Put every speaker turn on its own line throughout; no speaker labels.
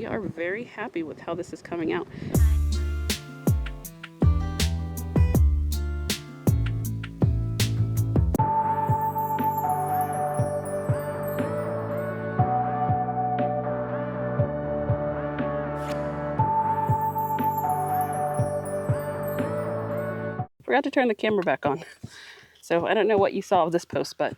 we are very happy with how this is coming out. Forgot to turn the camera back on. So I don't know what you saw of this post, but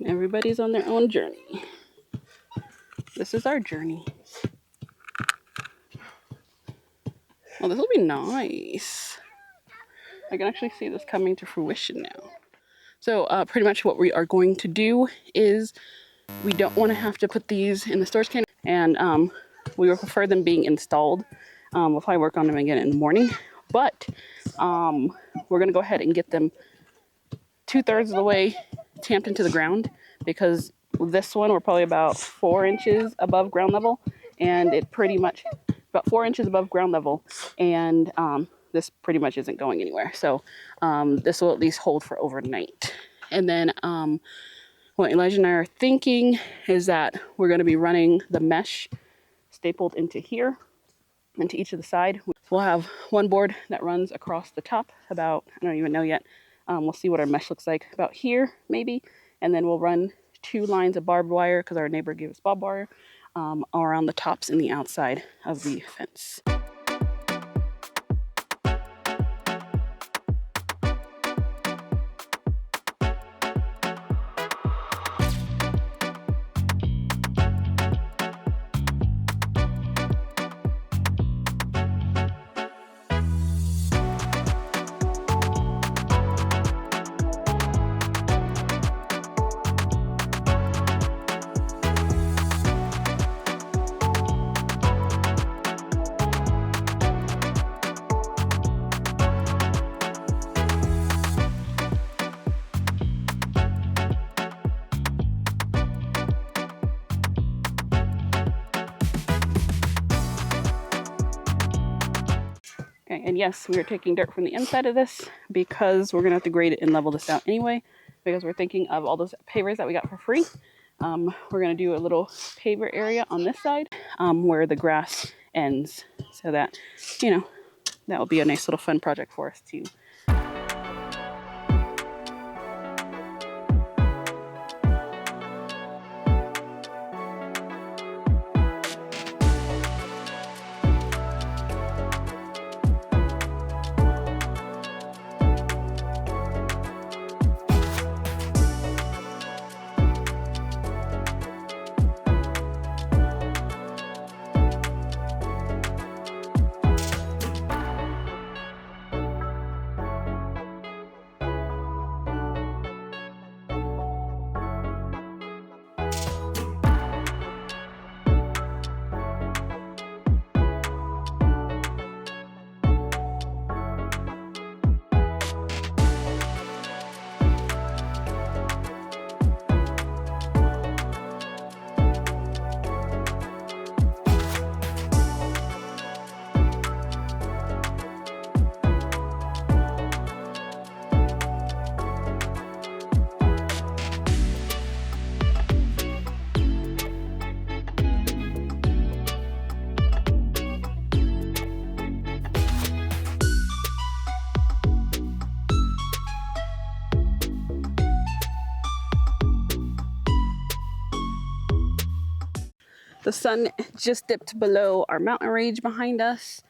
everybody's on their own journey. This is our journey. Well, this will be nice. I can actually see this coming to fruition now. So pretty much what we are going to do is we don't want to have to put these in the storage can, and we would prefer them being installed. We'll probably work on them again in the morning, but we're going to go ahead and get them 2/3 of the way tamped into the ground, because this one we're probably about 4 inches above ground level, and it pretty much about 4 inches above ground level, and this pretty much isn't going anywhere. So this will at least hold for overnight. And then what Elijah and I are thinking is that we're going to be running the mesh stapled into here, into each of the side. We'll have one board that runs across the top about, I don't even know yet. We'll see what our mesh looks like about here, maybe. And then we'll run 2 lines of barbed wire, because our neighbor gave us barbed wire, around the tops and the outside of the fence. Okay, and yes, we are taking dirt from the inside of this because we're going to have to grade it and level this out anyway, because we're thinking of all those pavers that we got for free. We're going to do a little paver area on this side where the grass ends, so that, you know, that will be a nice little fun project for us too. The sun just dipped below our mountain range behind us.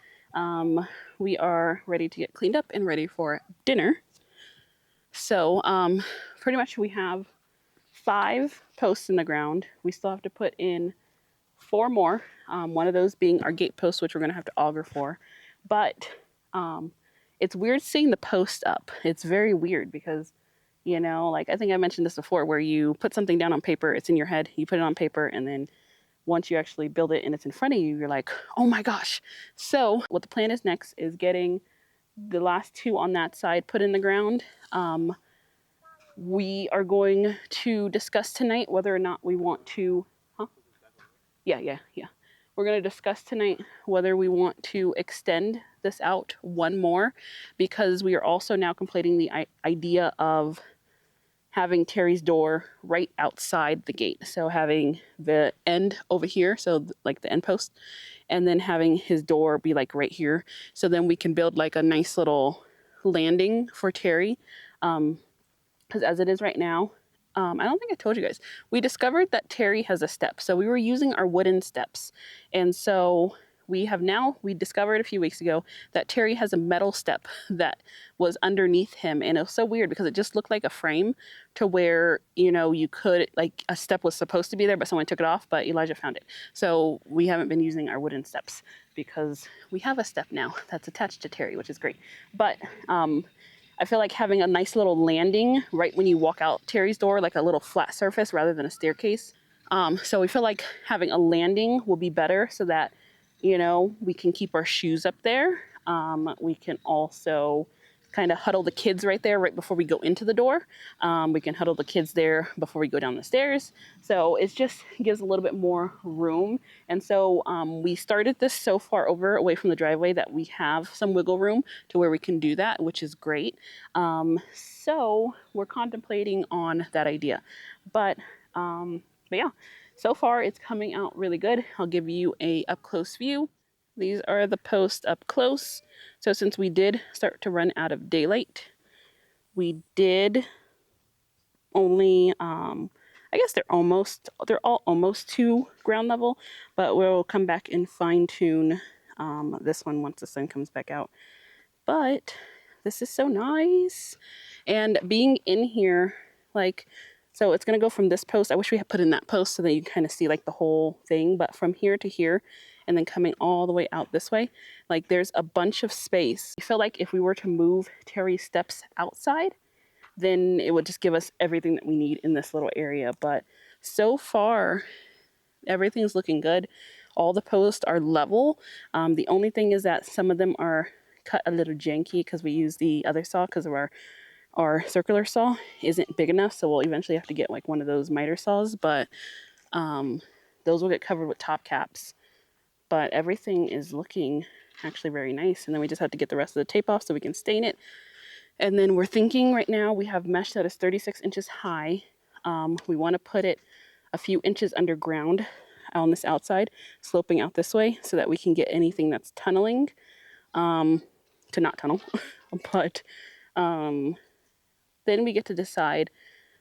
We are ready to get cleaned up and ready for dinner. So pretty much we have 5 posts in the ground. We still have to put in 4 more. One of those being our gate post, which we're going to have to auger for. But it's weird seeing the post up. It's very weird because, you know, like I think I mentioned this before, where you put something down on paper, it's in your head, you put it on paper, and then once you actually build it and it's in front of you, you're like, oh my gosh. So what the plan is next is getting the last 2 on that side put in the ground. We are going to discuss tonight whether or not we want to, yeah. We're going to discuss tonight whether we want to extend this out one more, because we are also now completing the idea of having Terry's door right outside the gate. So having the end over here, so like the end post, and then having his door be like right here. So then we can build like a nice little landing for Terry. Because as it is right now, I don't think I told you guys, we discovered that Terry has a step. So we were using our wooden steps. And so we discovered a few weeks ago that Terry has a metal step that was underneath him. And it was so weird because it just looked like a frame to where, you could, like a step was supposed to be there, but someone took it off, but Elijah found it. So we haven't been using our wooden steps because we have a step now that's attached to Terry, which is great. But, I feel like having a nice little landing right when you walk out Terry's door, like a little flat surface rather than a staircase. So we feel like having a landing will be better so that, we can keep our shoes up there. We can also kind of huddle the kids right there right before we go into the door. We can huddle the kids there before we go down the stairs. So it just gives a little bit more room. And so we started this so far over away from the driveway that we have some wiggle room to where we can do that, which is great. So we're contemplating on that idea. But yeah, so far it's coming out really good. I'll give you a up close view. These are the posts up close. So since we did start to run out of daylight, we did only, I guess they're all almost to ground level, but we'll come back and fine tune this one once the sun comes back out. But this is so nice. And being in here, so it's going to go from this post. I wish we had put in that post so that you kind of see like the whole thing, but from here to here, and then coming all the way out this way, like there's a bunch of space. I feel like if we were to move Terry's steps outside, then it would just give us everything that we need in this little area. But so far, everything's looking good. All the posts are level. The only thing is that some of them are cut a little janky because we use the other saw because of our circular saw isn't big enough. So we'll eventually have to get like one of those miter saws, but those will get covered with top caps. But everything is looking actually very nice. And then we just have to get the rest of the tape off so we can stain it. And then we're thinking right now we have mesh that is 36 inches high. We want to put it a few inches underground on this outside, sloping out this way so that we can get anything that's tunneling to not tunnel. But then we get to decide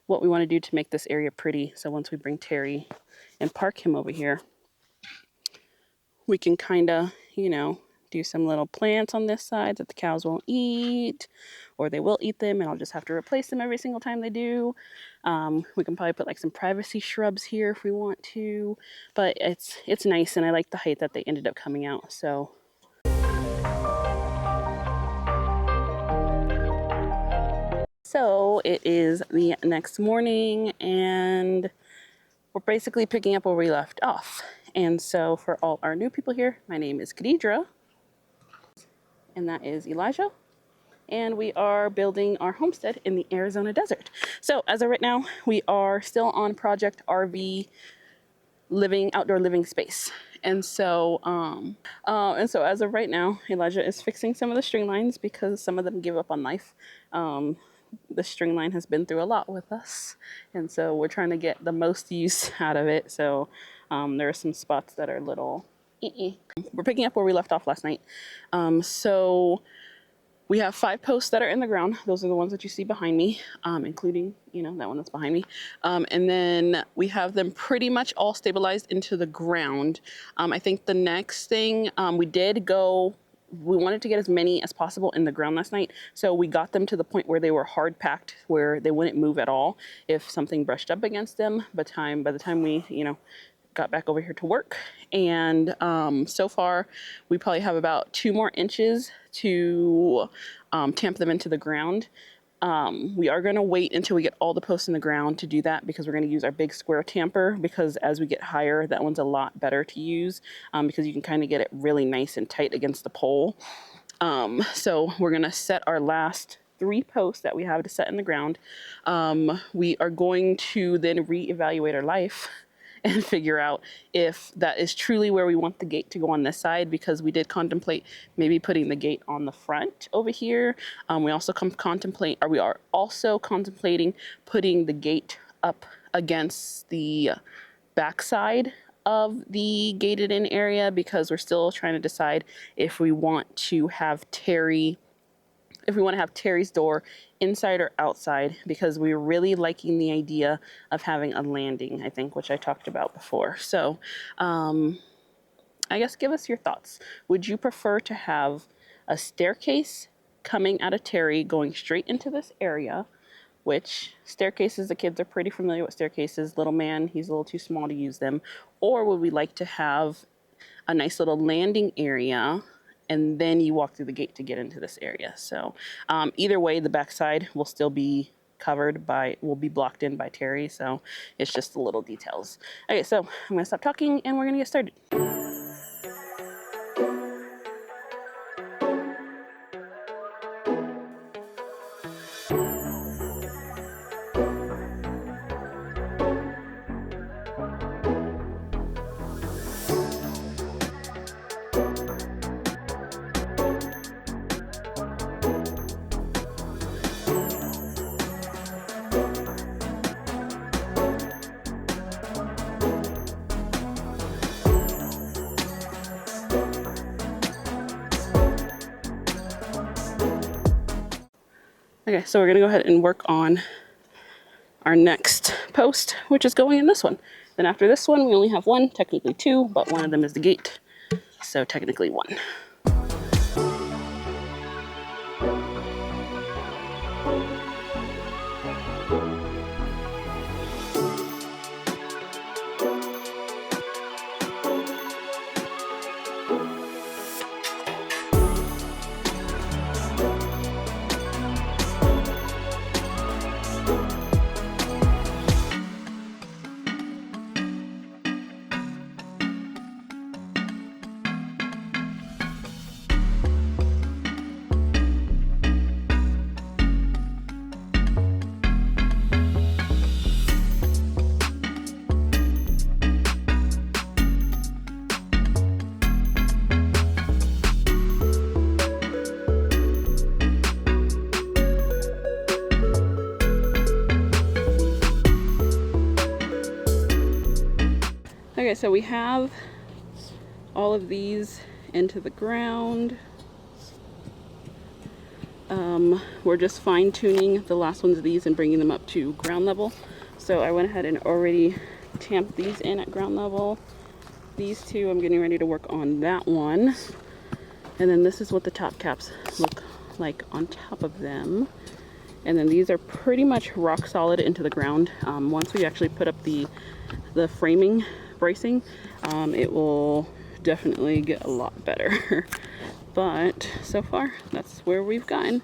what we want to do to make this area pretty. So once we bring Terry and park him over here, we can kind of, do some little plants on this side that the cows won't eat, or they will eat them and I'll just have to replace them every single time they do. We can probably put like some privacy shrubs here if we want to, but it's nice and I like the height that they ended up coming out. So it is the next morning and we're basically picking up where we left off. And so for all our new people here, my name is Khadidra, and that is Elijah. And we are building our homestead in the Arizona desert. So as of right now, we are still on Project RV outdoor living space. And so, as of right now, Elijah is fixing some of the string lines because some of them give up on life. The string line has been through a lot with us, and so we're trying to get the most use out of it. So there are some spots that are a little We're picking up where we left off last night. So we have 5 posts that are in the ground. Those are the ones that you see behind me, including, that one that's behind me. And then we have them pretty much all stabilized into the ground. I think the next thing we wanted to get as many as possible in the ground last night. So we got them to the point where they were hard packed, where they wouldn't move at all if something brushed up against them by the time we, got back over here to work. And so far we probably have about 2 more inches to tamp them into the ground. We are going to wait until we get all the posts in the ground to do that because we're going to use our big square tamper, because as we get higher, that one's a lot better to use because you can kind of get it really nice and tight against the pole. So we're gonna set our last 3 posts that we have to set in the ground. We are going to then reevaluate our life and figure out if that is truly where we want the gate to go on this side, because we did contemplate maybe putting the gate on the front over here. We also we are also contemplating putting the gate up against the backside of the gated in area, because we're still trying to decide if we want to have Terry's door inside or outside, because we're really liking the idea of having a landing, I think, which I talked about before. So I guess give us your thoughts. Would you prefer to have a staircase coming out of Terry going straight into this area, which staircases, the kids are pretty familiar with staircases. Little man, he's a little too small to use them. Or would we like to have a nice little landing area and then you walk through the gate to get into this area? So either way, the backside will still be will be blocked in by Terry. So it's just the little details. Okay, so I'm gonna stop talking and we're gonna get started. Okay, so we're gonna go ahead and work on our next post, which is going in this one. Then after this one, we only have 1, technically 2, but one of them is the gate, so technically 1. Okay, so we have all of these into the ground. We're just fine tuning the last ones of these and bringing them up to ground level. So I went ahead and already tamped these in at ground level. These 2, I'm getting ready to work on that one. And then this is what the top caps look like on top of them. And then these are pretty much rock solid into the ground. Once we actually put up the framing bracing, it will definitely get a lot better. But so far, that's where we've gotten.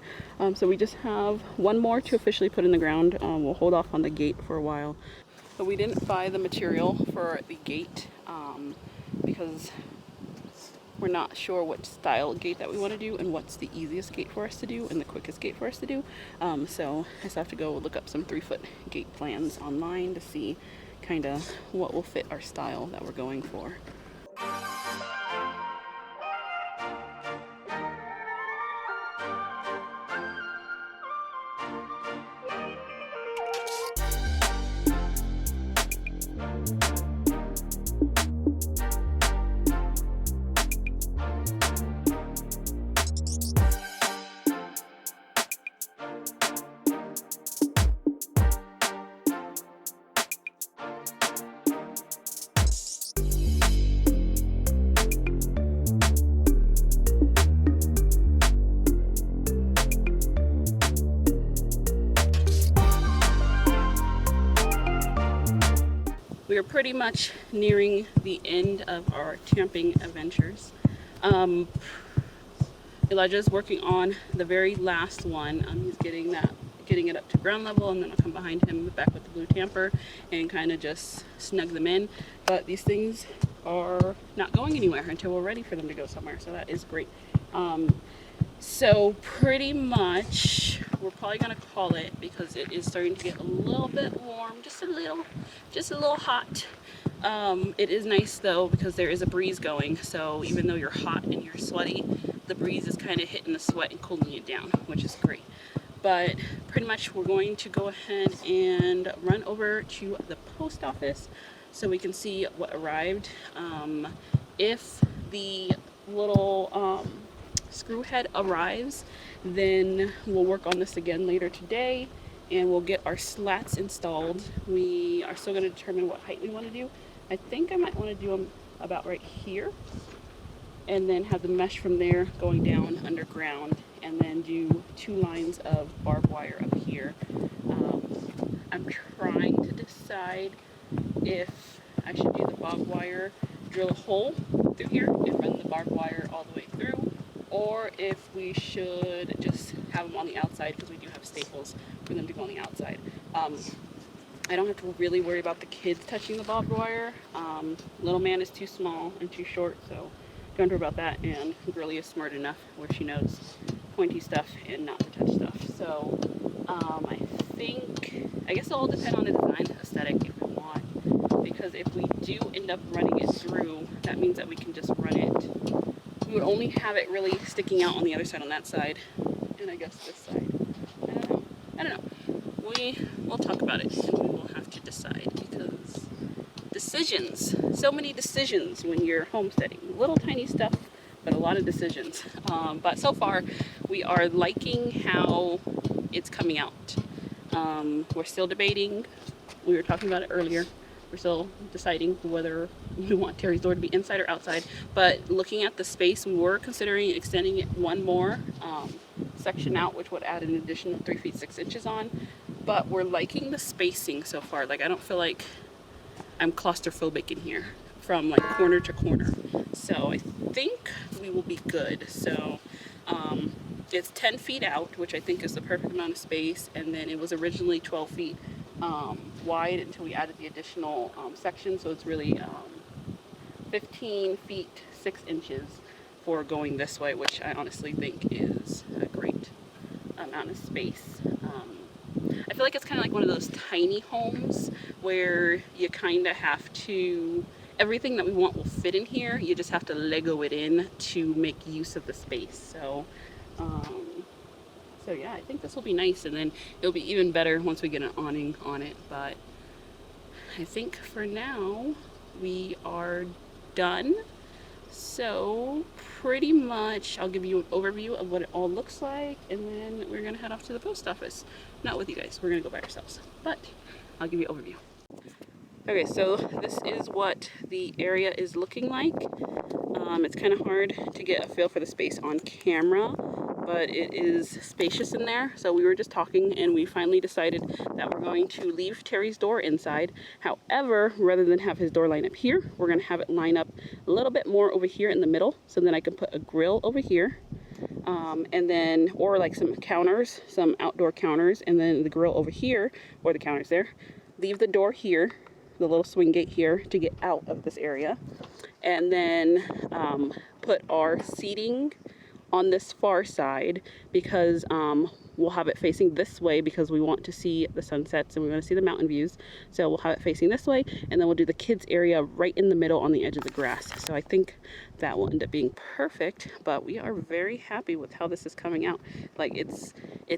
So we just have 1 more to officially put in the ground. We'll hold off on the gate for a while. So we didn't buy the material for the gate because we're not sure what style gate that we want to do and what's the easiest gate for us to do and the quickest gate for us to do. So I just have to go look up some 3-foot gate plans online to see kind of what will fit our style that we're going for. We are pretty much nearing the end of our camping adventures. Elijah's working on the very last one. He's getting it up to ground level, and then I'll come behind him back with the blue tamper and kind of just snug them in. But these things are not going anywhere until we're ready for them to go somewhere, so that is great. So pretty much we're probably gonna call it because it is starting to get a little bit warm, just a little hot. It is nice though because there is a breeze going, so even though you're hot and you're sweaty, the breeze is kind of hitting the sweat and cooling it down, which is great. But pretty much we're going to go ahead and run over to the post office so we can see what arrived. If the little screw head arrives, then we'll work on this again later today and we'll get our slats installed. We are still going to determine what height we want to do. I think I might want to do them about right here and then have the mesh from there going down underground and then do 2 lines of barbed wire up here. I'm trying to decide if I should do the barbed wire, drill a hole through here and run the barbed wire all the way through, or if we should just have them on the outside because we do have staples for them to go on the outside. I don't have to really worry about the kids touching the barbed wire. Little man is too small and too short, so don't worry about that, and Girly is smart enough where she knows pointy stuff and not to touch stuff. So I guess it'll all depend on the design aesthetic if we want, because if we do end up running it through, that means that we can just run it. We would only have it really sticking out on the other side, on that side, and I guess this side. I don't know. We'll talk about it and we will have to decide, because decisions, so many decisions when you're homesteading. Little tiny stuff, but a lot of decisions. But so far we are liking how it's coming out. We're still debating. We were talking about it earlier. We're still deciding whether we want Terry's door to be inside or outside. But looking at the space, we were considering extending it one more section out, which would add an additional 3 feet 6 inches on. But we're liking the spacing so far. Like, I don't feel like I'm claustrophobic in here from like corner to corner. So I think we will be good. So it's 10 feet out, which I think is the perfect amount of space. And then it was originally 12 feet wide until we added the additional section. So it's really 15 feet 6 inches for going this way, which I honestly think is a great amount of space. I feel like it's kind of like one of those tiny homes where you kind of have to, everything that we want will fit in here. You just have to Lego it in to make use of the space. So yeah, I think this will be nice, and then it'll be even better once we get an awning on it. But I think for now we are done. So pretty much I'll give you an overview of what it all looks like, and then we're gonna head off to the post office. Not with you guys, we're gonna go by ourselves, but I'll give you an overview. Okay, so this is what the area is looking like. It's kind of hard to get a feel for the space on camera, but it is spacious in there. So we were just talking and we finally decided that we're going to leave Terry's door inside. However, rather than have his door line up here, we're going to have it line up a little bit more over here in the middle, so then I can put a grill over here, and then, or like some counters, some outdoor counters, and then the grill over here, or the counters there. Leave the door here, the little swing gate here, to get out of this area, and then put our seating on this far side, because we'll have it facing this way because we want to see the sunsets and we want to see the mountain views. So we'll have it facing this way, and then we'll do the kids area right in the middle on the edge of the grass. So I think that will end up being perfect, but we are very happy with how this is coming out. Like, it's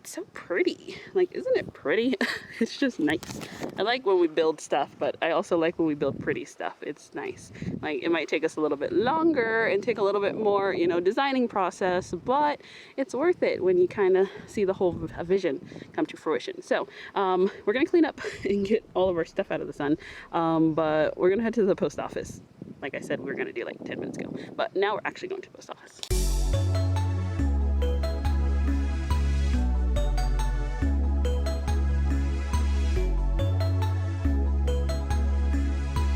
so pretty. Like, isn't it pretty? It's just nice. I like when we build stuff, but I also like when we build pretty stuff. It's nice. Like, it might take us a little bit longer and take a little bit more, you know, designing process, but it's worth it when you kind of see the whole vision come to fruition. So we're gonna clean up and get all of our stuff out of the sun, but we're gonna head to the post office. Like I said, we were gonna do like 10 minutes ago, but now we're actually going to the post office.